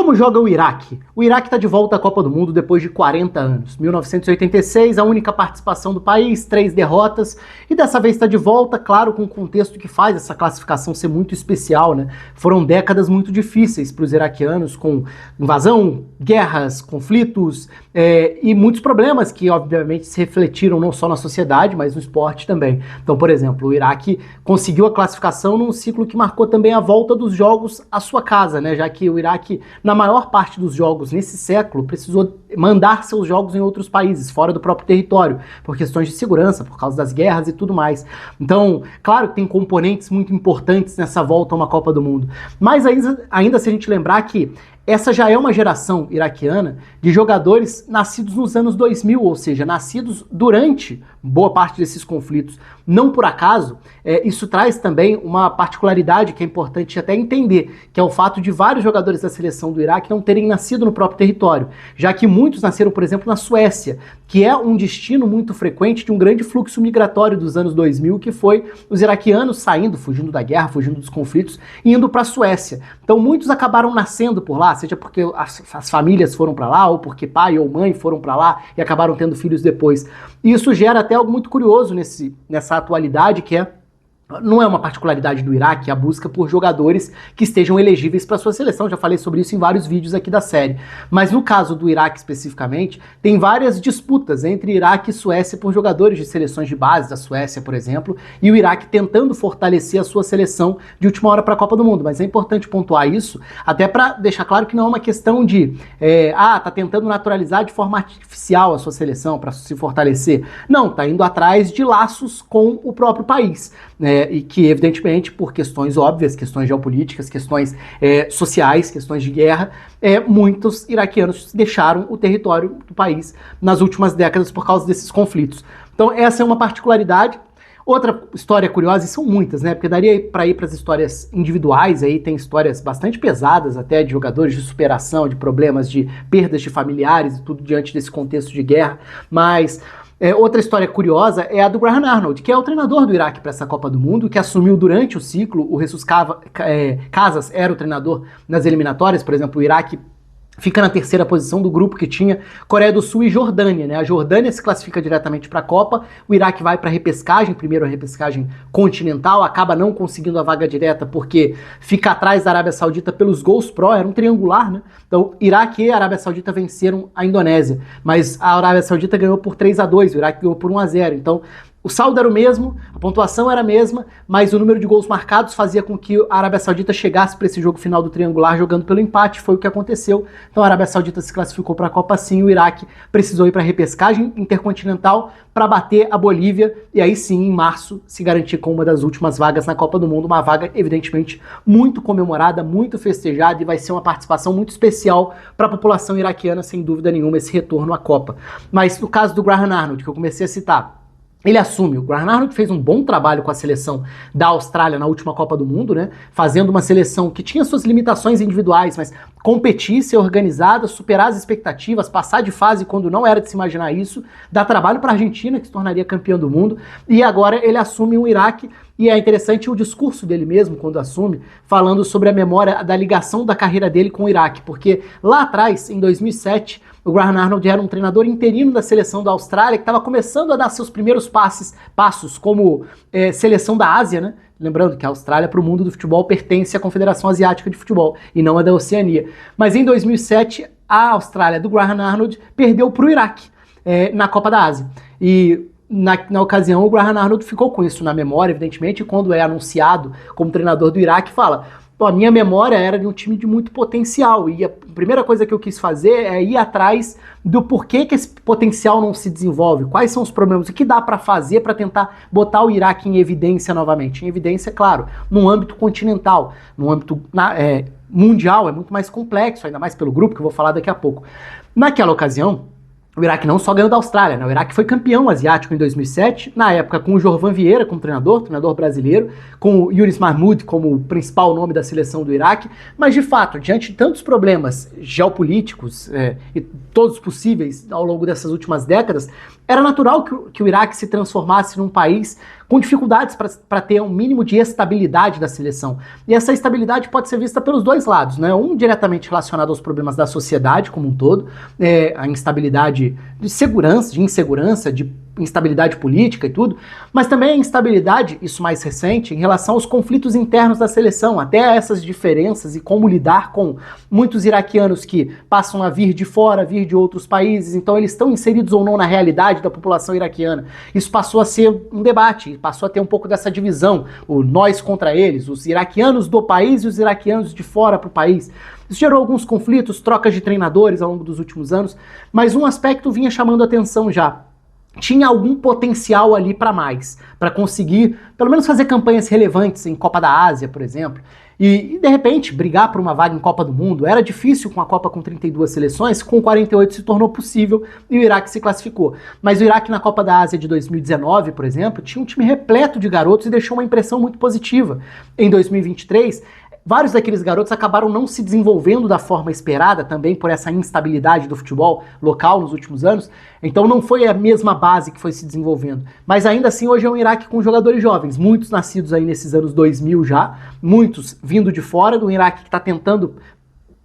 Como joga o Iraque? O Iraque está de volta à Copa do Mundo depois de 40 anos. 1986, a única participação do país, 3 derrotas, e dessa vez está de volta, claro, com um contexto que faz essa classificação ser muito especial, né? Foram décadas muito difíceis para os iraquianos, com invasão, guerras, conflitos e muitos problemas que, obviamente, se refletiram não só na sociedade, mas no esporte também. Então, por exemplo, o Iraque conseguiu a classificação num ciclo que marcou também a volta dos jogos à sua casa, né? Já que o Iraque, na maior parte dos jogos nesse século, precisou mandar seus jogos em outros países, fora do próprio território, por questões de segurança, por causa das guerras e tudo mais. Então, claro que tem componentes muito importantes nessa volta a uma Copa do Mundo. Mas ainda se a gente lembrar que essa já é uma geração iraquiana de jogadores nascidos nos anos 2000, ou seja, nascidos durante boa parte desses conflitos. Não por acaso, isso traz também uma particularidade que é importante até entender, que é o fato de vários jogadores da seleção do Iraque não terem nascido no próprio território, já que muitos nasceram, por exemplo, na Suécia, que é um destino muito frequente de um grande fluxo migratório dos anos 2000, que foi os iraquianos saindo, fugindo da guerra, fugindo dos conflitos, e indo para a Suécia. Então muitos acabaram nascendo por lá, seja porque as famílias foram para lá, ou porque pai ou mãe foram para lá e acabaram tendo filhos depois. E isso gera até algo muito curioso nessa atualidade, que não é uma particularidade do Iraque, a busca por jogadores que estejam elegíveis para sua seleção. Já falei sobre isso em vários vídeos aqui da série. Mas no caso do Iraque especificamente, tem várias disputas entre Iraque e Suécia por jogadores de seleções de base da Suécia, por exemplo, e o Iraque tentando fortalecer a sua seleção de última hora para a Copa do Mundo. Mas é importante pontuar isso, até para deixar claro que não é uma questão de tá tentando naturalizar de forma artificial a sua seleção para se fortalecer. Não, tá indo atrás de laços com o próprio país. E que, evidentemente, por questões óbvias, questões geopolíticas, questões sociais, questões de guerra, muitos iraquianos deixaram o território do país nas últimas décadas por causa desses conflitos. Então, essa é uma particularidade. Outra história curiosa, e são muitas, né? Porque daria para ir para as histórias individuais, aí tem histórias bastante pesadas até de jogadores de superação, de problemas, de perdas de familiares e tudo diante desse contexto de guerra, mas outra história curiosa é a do Graham Arnold, que é o treinador do Iraque para essa Copa do Mundo, que assumiu durante o ciclo. O Jesus Casas era o treinador nas eliminatórias. Por exemplo, o Iraque fica na terceira posição do grupo que tinha Coreia do Sul e Jordânia, né? A Jordânia se classifica diretamente para a Copa, o Iraque vai para a repescagem, primeiro a repescagem continental, acaba não conseguindo a vaga direta porque fica atrás da Arábia Saudita pelos gols pró, era um triangular, né? Então, Iraque e Arábia Saudita venceram a Indonésia, mas a Arábia Saudita ganhou por 3-2, o Iraque ganhou por 1-0, então o saldo era o mesmo, a pontuação era a mesma, mas o número de gols marcados fazia com que a Arábia Saudita chegasse para esse jogo final do triangular jogando pelo empate, foi o que aconteceu. Então a Arábia Saudita se classificou para a Copa sim, o Iraque precisou ir para a repescagem intercontinental para bater a Bolívia e aí sim, em março, se garantir com uma das últimas vagas na Copa do Mundo, uma vaga evidentemente muito comemorada, muito festejada, e vai ser uma participação muito especial para a população iraquiana, sem dúvida nenhuma, esse retorno à Copa. Mas no caso do Graham Arnold, que eu comecei a citar, ele assume. O Graham Arnold fez um bom trabalho com a seleção da Austrália na última Copa do Mundo, né? Fazendo uma seleção que tinha suas limitações individuais, mas competir, ser organizada, superar as expectativas, passar de fase quando não era de se imaginar isso, dar trabalho para a Argentina, que se tornaria campeã do mundo, e agora ele assume um Iraque. E é interessante o discurso dele mesmo, quando assume, falando sobre a memória da ligação da carreira dele com o Iraque, porque lá atrás, em 2007, o Graham Arnold era um treinador interino da seleção da Austrália, que estava começando a dar seus primeiros passos como seleção da Ásia, né? Lembrando que a Austrália, para o mundo do futebol, pertence à Confederação Asiática de Futebol, e não à da Oceania. Mas em 2007, a Austrália do Graham Arnold perdeu para o Iraque na Copa da Ásia. E na ocasião, o Graham Arnold ficou com isso na memória, evidentemente, e quando é anunciado como treinador do Iraque, fala: a minha memória era de um time de muito potencial, e a primeira coisa que eu quis fazer é ir atrás do porquê que esse potencial não se desenvolve, quais são os problemas, o que dá para fazer para tentar botar o Iraque em evidência novamente. Em evidência, claro, num âmbito continental, num âmbito mundial, é muito mais complexo, ainda mais pelo grupo, que eu vou falar daqui a pouco. Naquela ocasião, o Iraque não só ganhou da Austrália, né? O Iraque foi campeão asiático em 2007, na época com o Jorvan Vieira como treinador brasileiro, com o Younis Mahmoud como o principal nome da seleção do Iraque, mas de fato, diante de tantos problemas geopolíticos e todos possíveis ao longo dessas últimas décadas, era natural que o Iraque se transformasse num país com dificuldades para ter um mínimo de estabilidade da seleção. E essa estabilidade pode ser vista pelos dois lados, né? Um diretamente relacionado aos problemas da sociedade como um todo, a instabilidade de segurança, de insegurança, de instabilidade política e tudo, mas também a instabilidade, isso mais recente, em relação aos conflitos internos da seleção, até essas diferenças e como lidar com muitos iraquianos que passam a vir de fora, vir de outros países, então eles estão inseridos ou não na realidade da população iraquiana. Isso passou a ser um debate, passou a ter um pouco dessa divisão, o nós contra eles, os iraquianos do país e os iraquianos de fora para o país. Isso gerou alguns conflitos, trocas de treinadores ao longo dos últimos anos, mas um aspecto vinha chamando a atenção já. Tinha algum potencial ali para mais, para conseguir pelo menos fazer campanhas relevantes em Copa da Ásia, por exemplo, e de repente brigar por uma vaga em Copa do Mundo. Era difícil com a Copa com 32 seleções, com 48 se tornou possível e o Iraque se classificou. Mas o Iraque na Copa da Ásia de 2019, por exemplo, tinha um time repleto de garotos e deixou uma impressão muito positiva. Em 2023, vários daqueles garotos acabaram não se desenvolvendo da forma esperada, também por essa instabilidade do futebol local nos últimos anos, então não foi a mesma base que foi se desenvolvendo. Mas ainda assim, hoje é um Iraque com jogadores jovens, muitos nascidos aí nesses anos 2000 já, muitos vindo de fora, do Iraque que está tentando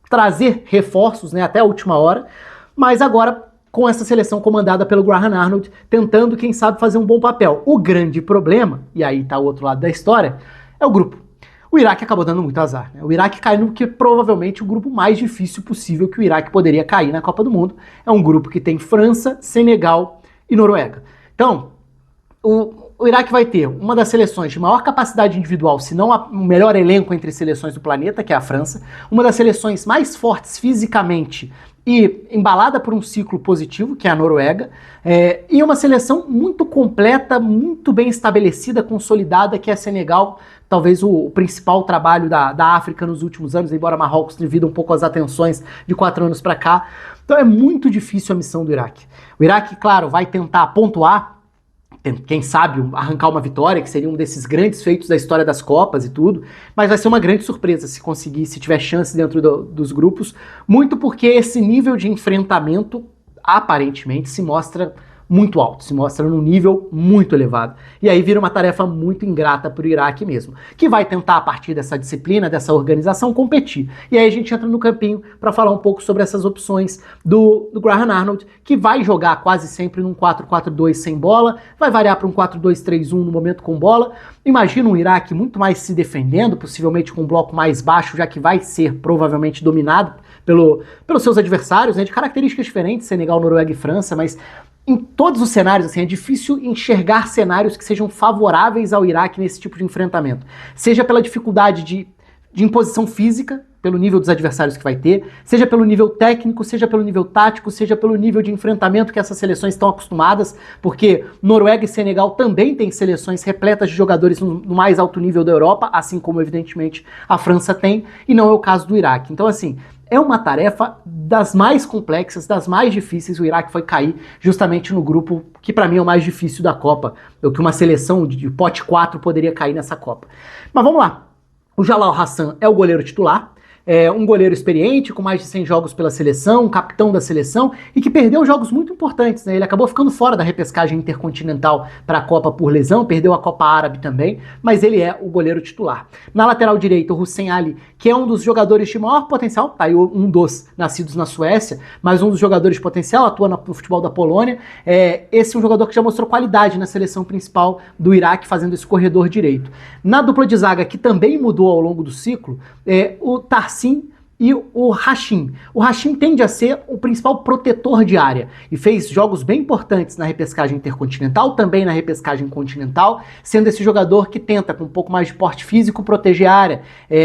trazer reforços, né, até a última hora, mas agora com essa seleção comandada pelo Graham Arnold, tentando, quem sabe, fazer um bom papel. O grande problema, e aí está o outro lado da história, é o grupo. O Iraque acabou dando muito azar, né? O Iraque caiu no que provavelmente o grupo mais difícil possível que o Iraque poderia cair na Copa do Mundo. É um grupo que tem França, Senegal e Noruega. Então, o Iraque vai ter uma das seleções de maior capacidade individual, se não o melhor elenco entre seleções do planeta, que é a França, uma das seleções mais fortes fisicamente e embalada por um ciclo positivo, que é a Noruega, e uma seleção muito completa, muito bem estabelecida, consolidada, que é a Senegal, talvez o principal trabalho da África nos últimos anos, embora Marrocos divida um pouco as atenções de 4 anos para cá. Então é muito difícil a missão do Iraque. O Iraque, claro, vai tentar pontuar, quem sabe arrancar uma vitória, que seria um desses grandes feitos da história das Copas e tudo, mas vai ser uma grande surpresa se conseguir, se tiver chance dentro dos grupos, muito porque esse nível de enfrentamento, aparentemente, se mostra muito alto, se mostra num nível muito elevado. E aí vira uma tarefa muito ingrata para o Iraque mesmo, que vai tentar, a partir dessa disciplina, dessa organização, competir. E aí a gente entra no campinho para falar um pouco sobre essas opções do Graham Arnold, que vai jogar quase sempre num 4-4-2 sem bola, vai variar para um 4-2-3-1 no momento com bola. Imagina um Iraque muito mais se defendendo, possivelmente com um bloco mais baixo, já que vai ser provavelmente dominado pelos seus adversários, né, de características diferentes, Senegal, Noruega e França, mas em todos os cenários, assim, é difícil enxergar cenários que sejam favoráveis ao Iraque nesse tipo de enfrentamento. Seja pela dificuldade de imposição física, pelo nível dos adversários que vai ter, seja pelo nível técnico, seja pelo nível tático, seja pelo nível de enfrentamento que essas seleções estão acostumadas, porque Noruega e Senegal também têm seleções repletas de jogadores no mais alto nível da Europa, assim como, evidentemente, a França tem, e não é o caso do Iraque. Então, assim, é uma tarefa das mais complexas, das mais difíceis. O Iraque foi cair justamente no grupo que para mim é o mais difícil da Copa, o que uma seleção de pote 4 poderia cair nessa Copa. Mas vamos lá. O Jalal Hassan é o goleiro titular. É um goleiro experiente, com mais de 100 jogos pela seleção, capitão da seleção, e que perdeu jogos muito importantes, né? Ele acabou ficando fora da repescagem intercontinental para a Copa por lesão, perdeu a Copa Árabe também, mas ele é o goleiro titular. Na lateral direita, o Hussein Ali, que é um dos jogadores de maior potencial, tá aí um dos nascidos na Suécia, mas um dos jogadores de potencial, atua no futebol da Polônia. Esse é um jogador que já mostrou qualidade na seleção principal do Iraque, fazendo esse corredor direito. Na dupla de zaga, que também mudou ao longo do ciclo, o Tahsin e o Hashim. O Hashim tende a ser o principal protetor de área e fez jogos bem importantes na repescagem intercontinental, também na repescagem continental, sendo esse jogador que tenta, com um pouco mais de porte físico, proteger a área,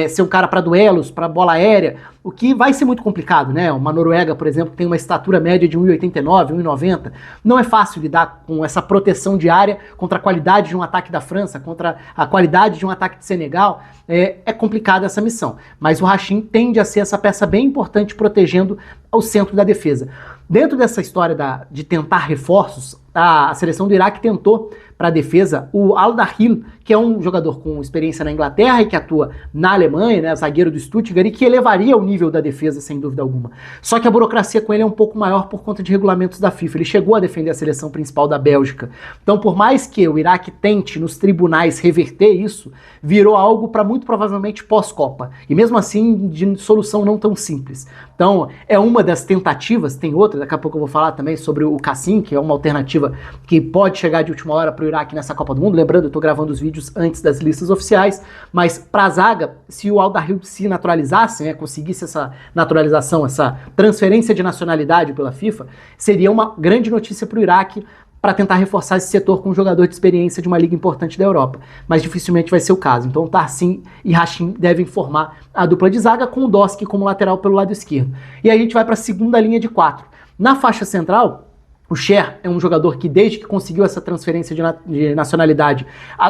ser um cara para duelos, para bola aérea, o que vai ser muito complicado, né? Uma Noruega, por exemplo, que tem uma estatura média de 1,89, 1,90. Não é fácil lidar com essa proteção de área contra a qualidade de um ataque da França, contra a qualidade de um ataque de Senegal. É complicada essa missão. Mas o Hashim tende a ser essa peça bem importante protegendo o centro da defesa. Dentro dessa história de tentar reforços, a seleção do Iraque tentou para a defesa o Al-Dahil, que é um jogador com experiência na Inglaterra e que atua na Alemanha, né, zagueiro do Stuttgart, e que elevaria o nível da defesa, sem dúvida alguma. Só que a burocracia com ele é um pouco maior por conta de regulamentos da FIFA. Ele chegou a defender a seleção principal da Bélgica. Então, por mais que o Iraque tente nos tribunais reverter isso, virou algo para muito provavelmente pós-Copa. E mesmo assim, de solução não tão simples. Então, é uma das tentativas, tem outra, daqui a pouco eu vou falar também sobre o Cassim, que é uma alternativa que pode chegar de última hora para o Iraque nessa Copa do Mundo. Lembrando, eu estou gravando os vídeos antes das listas oficiais, mas para a zaga, se o Al-Dahil se naturalizasse, né, conseguisse essa naturalização, essa transferência de nacionalidade pela FIFA, seria uma grande notícia para o Iraque, para tentar reforçar esse setor com um jogador de experiência de uma liga importante da Europa. Mas dificilmente vai ser o caso. Então Tahsin e Hashim devem formar a dupla de zaga com o Dosk como lateral pelo lado esquerdo. E aí a gente vai para a segunda linha de 4. Na faixa central, o Cher é um jogador que, desde que conseguiu essa transferência de nacionalidade,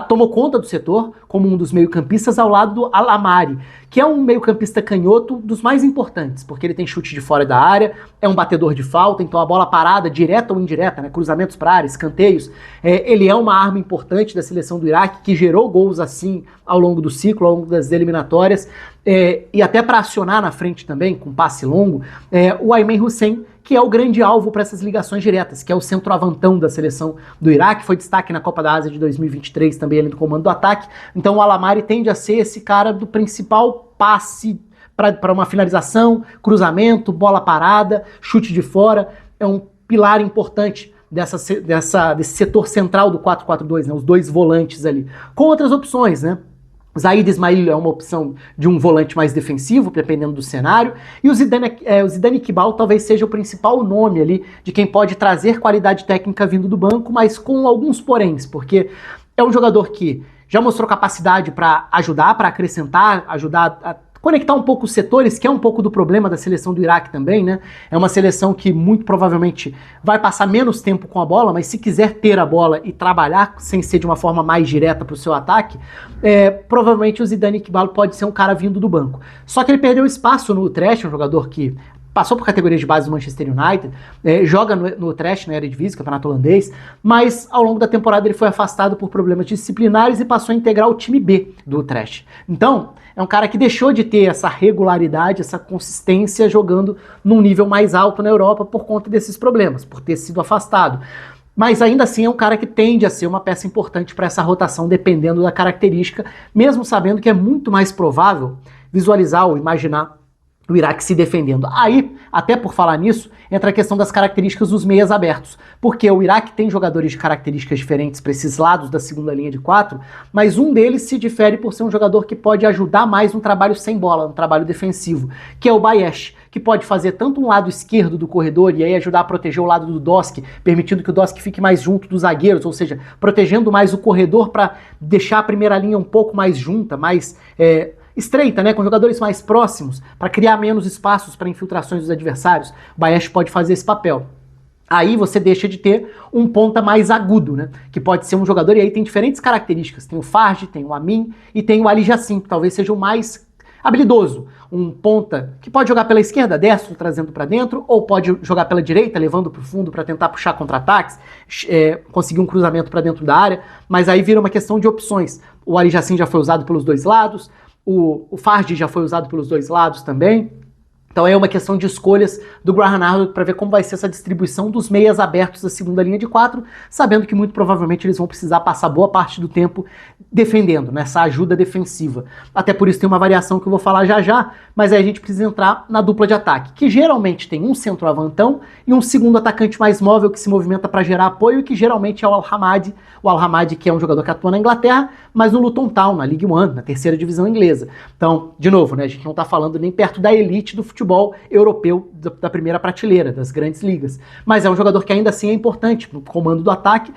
tomou conta do setor como um dos meio-campistas ao lado do Al-Amari, que é um meio-campista canhoto dos mais importantes, porque ele tem chute de fora da área, é um batedor de falta, então a bola parada, direta ou indireta, né, cruzamentos para área, escanteios, ele é uma arma importante da seleção do Iraque, que gerou gols assim ao longo do ciclo, ao longo das eliminatórias, e até para acionar na frente também, com passe longo, o Aymen Hussein, que é o grande alvo para essas ligações diretas, que é o centroavantão da seleção do Iraque, foi destaque na Copa da Ásia de 2023, também ele no comando do ataque. Então o Al-Amari tende a ser esse cara do principal passe para uma finalização, cruzamento, bola parada, chute de fora, é um pilar importante desse setor central do 4-4-2, né, os dois volantes ali, com outras opções, né? Zaid Ismail é uma opção de um volante mais defensivo, dependendo do cenário, e o Zidane Iqbal talvez seja o principal nome ali de quem pode trazer qualidade técnica vindo do banco, mas com alguns poréns, porque é um jogador que já mostrou capacidade para ajudar, para acrescentar, ajudar a conectar um pouco os setores, que é um pouco do problema da seleção do Iraque também, né? É uma seleção que muito provavelmente vai passar menos tempo com a bola, mas se quiser ter a bola e trabalhar sem ser de uma forma mais direta para o seu ataque, provavelmente o Zidane Iqbal pode ser um cara vindo do banco. Só que ele perdeu espaço no Utrecht, um jogador que passou por categorias de base do Manchester United, joga no Utrecht, na Eredivisie, campeonato holandês, mas ao longo da temporada ele foi afastado por problemas disciplinares e passou a integrar o time B do Utrecht. Então, é um cara que deixou de ter essa regularidade, essa consistência jogando num nível mais alto na Europa por conta desses problemas, por ter sido afastado. Mas ainda assim é um cara que tende a ser uma peça importante para essa rotação, dependendo da característica, mesmo sabendo que é muito mais provável visualizar ou imaginar o Iraque se defendendo. Aí, até por falar nisso, entra a questão das características dos meias abertos, porque o Iraque tem jogadores de características diferentes para esses lados da segunda linha de 4, mas um deles se difere por ser um jogador que pode ajudar mais no trabalho sem bola, no trabalho defensivo, que é o Bayesh, que pode fazer tanto um lado esquerdo do corredor e aí ajudar a proteger o lado do Dosk, permitindo que o Dosk fique mais junto dos zagueiros, ou seja, protegendo mais o corredor para deixar a primeira linha um pouco mais junta, mais estreita, né, com jogadores mais próximos, para criar menos espaços para infiltrações dos adversários. O Bayesh pode fazer esse papel. Aí você deixa de ter um ponta mais agudo, né, que pode ser um jogador, e aí tem diferentes características. Tem o Farge, tem o Amin e tem o Ali Jassim, que talvez seja o mais habilidoso. Um ponta que pode jogar pela esquerda, destro, trazendo para dentro, ou pode jogar pela direita, levando para o fundo para tentar puxar contra-ataques, conseguir um cruzamento para dentro da área, mas aí vira uma questão de opções. O Ali Jassim já foi usado pelos dois lados, o Farge já foi usado pelos dois lados também. Então é uma questão de escolhas do Graham Arnold para ver como vai ser essa distribuição dos meias abertos da segunda linha de 4, sabendo que muito provavelmente eles vão precisar passar boa parte do tempo defendendo, nessa ajuda defensiva. Até por isso tem uma variação que eu vou falar já já, mas aí a gente precisa entrar na dupla de ataque, que geralmente tem um centroavantão e um segundo atacante mais móvel que se movimenta para gerar apoio, e que geralmente é o Al-Hamadi. O Al-Hamadi, que é um jogador que atua na Inglaterra, mas no Luton Town, na League One, na terceira divisão inglesa. Então, de novo, né, a gente não está falando nem perto da elite do futebol europeu da primeira prateleira, das grandes ligas. Mas é um jogador que ainda assim é importante no comando do ataque,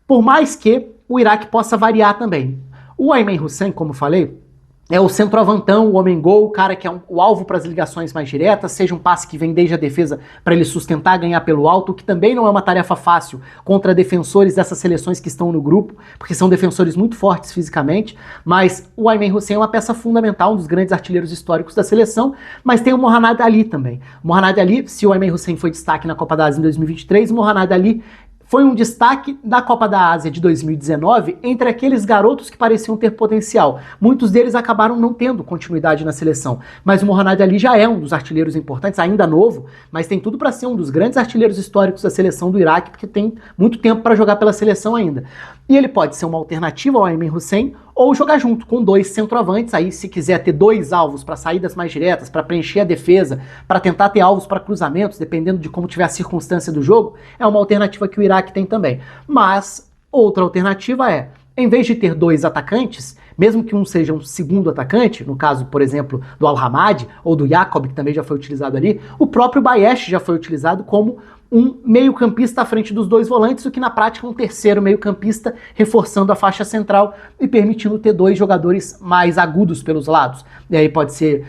por mais que o Iraque possa variar também. O Aymen Hussein, como falei, é o centroavantão, o homem-gol, o cara que é o alvo para as ligações mais diretas, seja um passe que vem desde a defesa para ele sustentar, ganhar pelo alto, que também não é uma tarefa fácil contra defensores dessas seleções que estão no grupo, porque são defensores muito fortes fisicamente, mas o Aymen Hussein é uma peça fundamental, um dos grandes artilheiros históricos da seleção, mas tem o Mohamed Ali também. O Mohamed Ali, se o Aymen Hussein foi destaque na Copa da Ásia em 2023, o Mohamed Ali foi um destaque da Copa da Ásia de 2019 entre aqueles garotos que pareciam ter potencial. Muitos deles acabaram não tendo continuidade na seleção, mas o Mohamed Ali já é um dos artilheiros importantes, ainda novo, mas tem tudo para ser um dos grandes artilheiros históricos da seleção do Iraque, porque tem muito tempo para jogar pela seleção ainda. E ele pode ser uma alternativa ao Ayman Hussein ou jogar junto com dois centroavantes, aí se quiser ter dois alvos para saídas mais diretas, para preencher a defesa, para tentar ter alvos para cruzamentos, dependendo de como tiver a circunstância do jogo, é uma alternativa que o Iraque tem também. Mas outra alternativa é, em vez de ter dois atacantes, mesmo que um seja um segundo atacante, no caso, por exemplo, do Al-Hamad ou do Jacob, que também já foi utilizado ali, o próprio Bayesh já foi utilizado como um meio-campista à frente dos dois volantes, o que na prática é um terceiro meio-campista, reforçando a faixa central e permitindo ter dois jogadores mais agudos pelos lados. E aí pode ser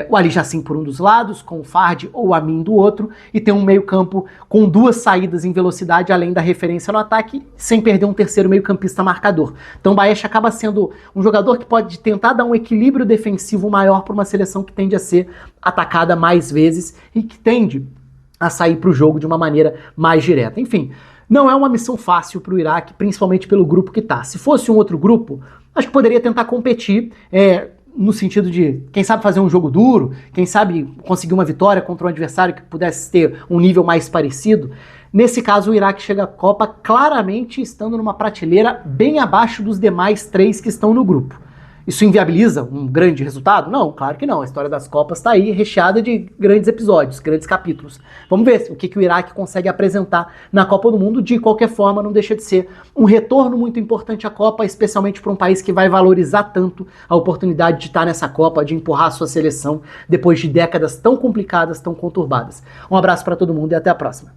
o Ali Jassim por um dos lados, com o Fard ou o Amin do outro, e ter um meio-campo com duas saídas em velocidade, além da referência no ataque, sem perder um terceiro meio-campista marcador. Então o Bayesh acaba sendo um jogador que pode tentar dar um equilíbrio defensivo maior para uma seleção que tende a ser atacada mais vezes e que tende a sair para o jogo de uma maneira mais direta. Enfim, não é uma missão fácil para o Iraque, principalmente pelo grupo que está. Se fosse um outro grupo, acho que poderia tentar competir, no sentido de, quem sabe fazer um jogo duro, quem sabe conseguir uma vitória contra um adversário que pudesse ter um nível mais parecido. Nesse caso, o Iraque chega à Copa claramente estando numa prateleira bem abaixo dos demais três que estão no grupo. Isso inviabiliza um grande resultado? Não, claro que não. A história das Copas está aí recheada de grandes episódios, grandes capítulos. Vamos ver o que o Iraque consegue apresentar na Copa do Mundo. De qualquer forma, não deixa de ser um retorno muito importante à Copa, especialmente para um país que vai valorizar tanto a oportunidade de estar nessa Copa, de empurrar a sua seleção depois de décadas tão complicadas, tão conturbadas. Um abraço para todo mundo e até a próxima.